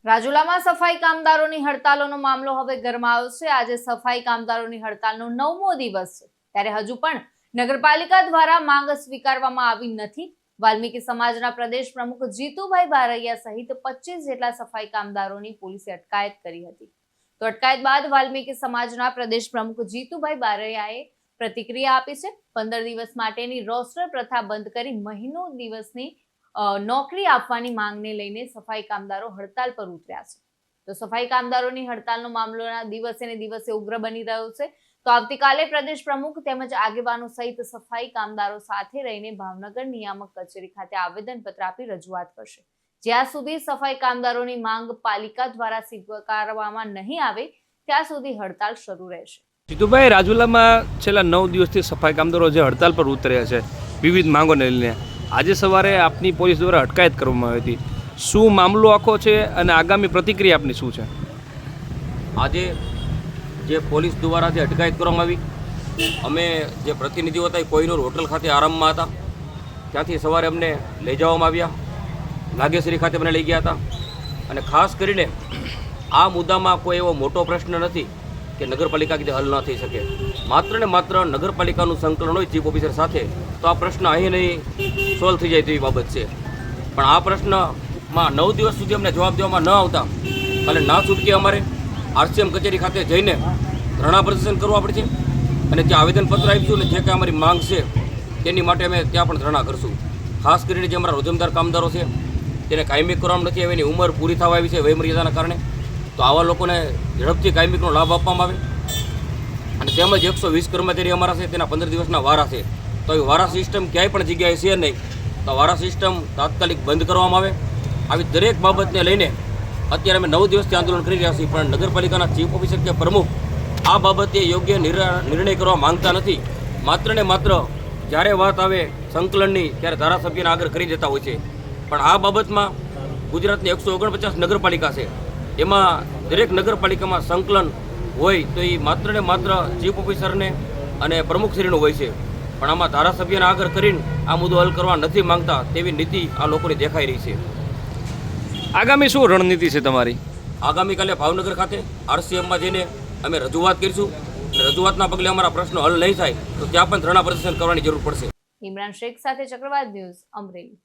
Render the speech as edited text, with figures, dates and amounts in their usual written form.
રાજુલામાં સફાઈ કામદારોની હડતાલનો મામલો હવે ગરમાયો છે। આજે સફાઈ કામદારોની હડતાલનો 9મો દિવસ છે, ત્યારે હજુ પણ નગરપાલિકા દ્વારા માંગ સ્વીકારવામાં આવી નથી। વાલ્મીકી સમાજના પ્રદેશ પ્રમુખ જીતુભાઈ બારૈયા સહિત 25 જેટલા સફાઈ કામદારોની પોલીસે અટકાયત કરી હતી। તો અટકાયત બાદ વાલ્મીકી સમાજના પ્રદેશ પ્રમુખ જીતુભાઈ બારૈયાએ પ્રતિક્રિયા આપી છે। 15 દિવસ માટેની રોસ્ટર પ્રથા બંધ કરી મહિનો દિવસની નોકરી આપવાની માંગને લઈને સફાઈ કામદારો હડતાલ પર ઉતર્યા છે। તો સફાઈ કામદારોની હડતાલનો મામલો દિવસે ને દિવસે ઉગ્ર બની રહ્યો છે। તો આવતીકાલે પ્રદેશ પ્રમુખ તેમજ આગેવાનો સહિત સફાઈ કામદારો સાથે રહીને ભાવનગર નિયામક કચેરી ખાતે આવેદનપત્ર આપી રજૂઆત કરશે। જ્યાં સુધી સફાઈ કામદારોની માંગ પાલિકા દ્વારા સ્વીકારવામાં નહીં આવે ત્યાં સુધી હડતાલ શરૂ રહેશે। જીતુભાઈ, રાજુલામાં છેલ્લા 9 દિવસથી સફાઈ કામદારો જે હડતાલ પર ઉતર્યા છે વિવિધ માંગોને લઈને, આજે સવારે આપની પોલીસ દ્વારા અટકાયત કરવામાં આવી હતી। શું મામલો આખો છે અને આગામી પ્રતિક્રિયા આપની શું છે? આજે જે પોલીસ દ્વારા જે અટકાયત કરવામાં આવી, અમે જે પ્રતિનિધિઓ હતા એ કોઈનૂર હોટલ ખાતે આરામમાં હતા, ત્યાંથી સવારે અમને લઈ જવામાં આવ્યા, નાગેશ્વરી ખાતે મને લઈ ગયા હતા। અને ખાસ કરીને આ મુદ્દામાં કોઈ એવો મોટો પ્રશ્ન નથી કે નગરપાલિકા કીધે હલ ન થઈ શકે। માત્ર ને માત્ર નગરપાલિકાનું સંકલન હોય ચીફ ઓફિસર સાથે તો આ પ્રશ્ન અહીં નહીં સોલ્વ થઈ જાય તેવી બાબત છે। પણ આ પ્રશ્નમાં 9 દિવસ સુધી અમને જવાબ દેવામાં ન આવતા કાલે ના છૂટકે અમારે આરસીએમ કચેરી ખાતે જઈને ધરણા પ્રદર્શન કરવું પડશે અને ત્યાં આવેદનપત્ર આપીશું અને જે કાંઈ અમારી માંગ છે તેની માટે અમે ત્યાં પણ ધરણા કરશું। ખાસ કરીને જે અમારા રોજમદાર કામદારો છે તેને કાયમી કરવામાં નથી આવી, એની ઉંમર પૂરી થવા આવી છે વયમર્યાદાના કારણે, તો આવા લોકોને ઝડપથી કાયમીનો લાભ આપવામાં આવે। અને તેમજ 120 કર્મચારી અમારા છે તેના 15 દિવસના વારા છે, તો એ વારા સિસ્ટમ ક્યાંય પણ જગ્યાએ છે નહીં, તો વારા સિસ્ટમ તાત્કાલિક બંધ કરવામાં આવે। આવી દરેક બાબતને લઈને અત્યારે અમે 9 દિવસથી આંદોલન કરી રહ્યા છીએ, પણ નગરપાલિકાના ચીફ ઓફિસર કે પ્રમુખ આ બાબતે યોગ્ય નિર્ણય કરવા માંગતા નથી। માત્ર ને માત્ર જ્યારે વાત આવે સંકલનની ત્યારે ધારાસભ્યને આગળ કરી દેતા હોય છે, પણ આ બાબતમાં ગુજરાતની 149 નગરપાલિકા છે, એમાં દરેક નગરપાલિકામાં સંકલન હોય તો એ માત્ર ને માત્ર ચીફ ઓફિસરને અને પ્રમુખશ્રીનું હોય છે, પણ આમાં ધારાસભ્યને આગળ કરીને આ મુદ્દો હલ કરવા નથી માંગતા તેવી નીતિ આ લોકોની દેખાઈ રહી છે। આગામી શું રણનીતિ છે તમારી? આગામીકાલે ભાવનગર ખાતે આરસીએમમાં જઈને અમે રજૂઆત કરીશું અને રજૂઆતના પગલે અમારા પ્રશ્નો હલ નહીં થાય તો ત્યાં પણ ધરણા પ્રદર્શન કરવાની જરૂર પડશે। ઇમરાન શેખ સાથે ચક્રવાત ન્યૂઝ, અમરેલી।